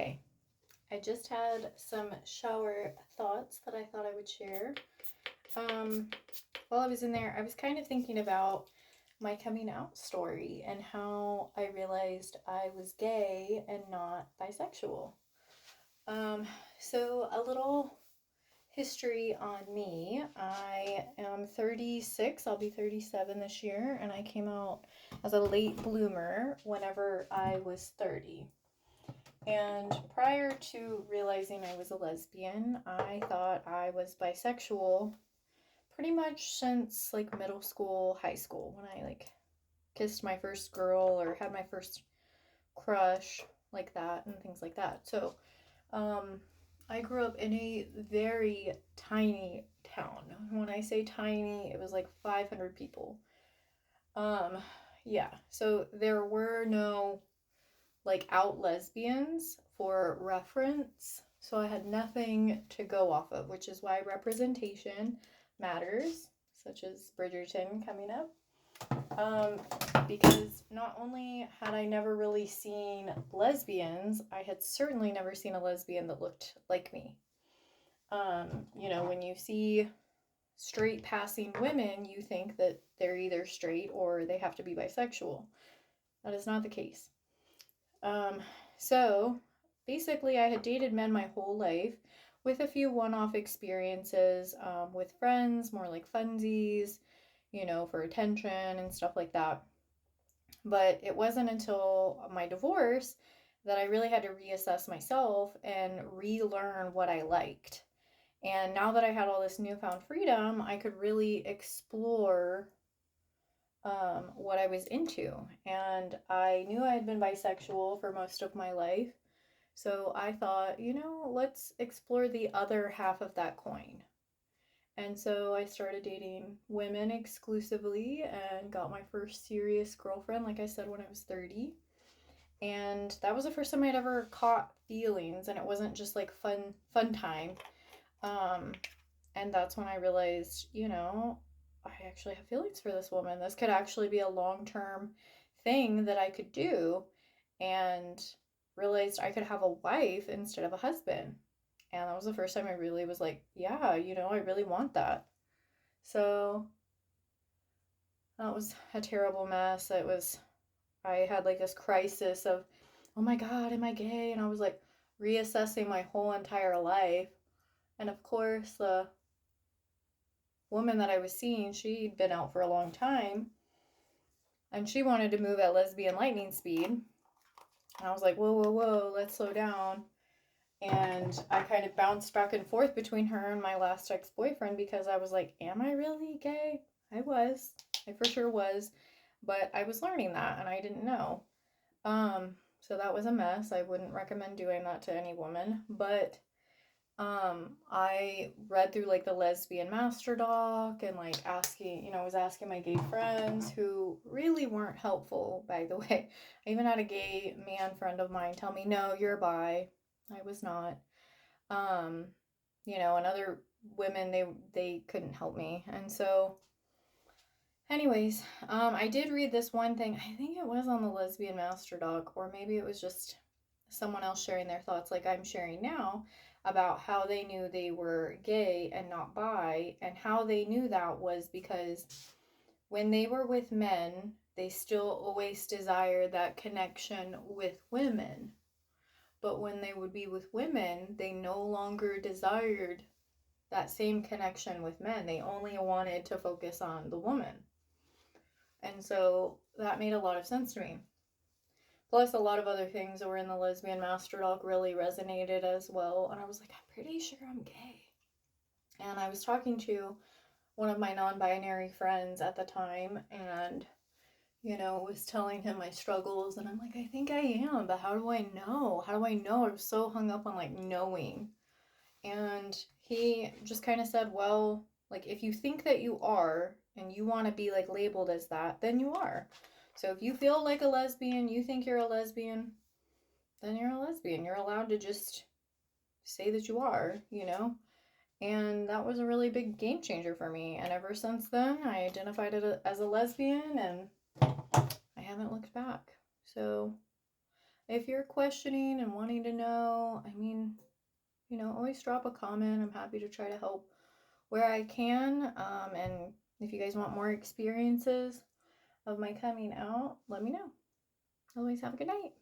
Okay, I just had some shower thoughts that I thought I would share. Um, while I was in there, I was kind of thinking about my coming out story and how I realized I was gay and not bisexual. Um, so a little history on me. I am 36, I'll be 37 this year, and I came out as a late bloomer whenever I was 30. And prior to realizing I was a lesbian, I thought I was bisexual pretty much since like middle school, high school, when I like kissed my first girl or had my first crush, like that, and things like that. So, um, I grew up in a very tiny town. When I say tiny, it was like 500 people. Um, yeah, so there were no like out lesbians for reference. So I had nothing to go off of, which is why representation matters, such as Bridgerton coming up. Um, because not only had I never really seen lesbians, I had certainly never seen a lesbian that looked like me. When you see straight passing women, you think that they're either straight or they have to be bisexual. That is not the case. Um, so basically, I had dated men my whole life with a few one off experiences with friends, more like funsies, for attention and stuff like that. But it wasn't until my divorce that I really had to reassess myself and relearn what I liked. And now that I had all this newfound freedom, I could really explore what I was into. And I knew I had been bisexual for most of my life. So I thought, let's explore the other half of that coin. And so I started dating women exclusively and got my first serious girlfriend, like I said, when I was 30. And that was the first time I'd ever caught feelings, and it wasn't just like fun time. Um, and that's when I realized, I actually have feelings for this woman. This could actually be a long term thing that I could do. And realized I could have a wife instead of a husband. And that was the first time I really was like, yeah, I really want that. So that was a terrible mess. I had like this crisis of, oh my God, am I gay? And I was like reassessing my whole entire life. And of course, the woman that I was seeing, she'd been out for a long time and she wanted to move at lesbian lightning speed. And I was like, whoa, whoa, whoa, let's slow down. And I kind of bounced back and forth between her and my last ex boyfriend because I was like, am I really gay? I was. I for sure was. But I was learning that and I didn't know. So that was a mess. I wouldn't recommend doing that to any woman. But I read through like the lesbian master doc and like asking, was asking my gay friends who really weren't helpful, by the way. I even had a gay man friend of mine tell me, no, you're bi. I was not. Um, and other women, they couldn't help me. And so, anyways, I did read this one thing. I think it was on the lesbian master doc, or maybe it was just someone else sharing their thoughts like I'm sharing now about how they knew they were gay and not bi, and how they knew that was because when they were with men, they still always desired that connection with women. But when they would be with women, they no longer desired that same connection with men. They only wanted to focus on the woman. And so that made a lot of sense to me. Plus, a lot of other things that were in the lesbian master doc really resonated as well. And I was like, I'm pretty sure I'm gay. And I was talking to one of my non binary friends at the time and, was telling him my struggles. And I'm like, I think I am, but how do I know? How do I know? I was so hung up on like knowing. And he just kind of said, well, like if you think that you are and you want to be like labeled as that, then you are. So if you feel like a lesbian, you think you're a lesbian, then you're a lesbian. You're allowed to just say that you are. And that was a really big game changer for me. And ever since then, I identified it as a lesbian and I haven't looked back. So if you're questioning and wanting to know, I mean, you know, always drop a comment. I'm happy to try to help where I can. And if you guys want more experiences of my coming out, let me know. Always have a good night.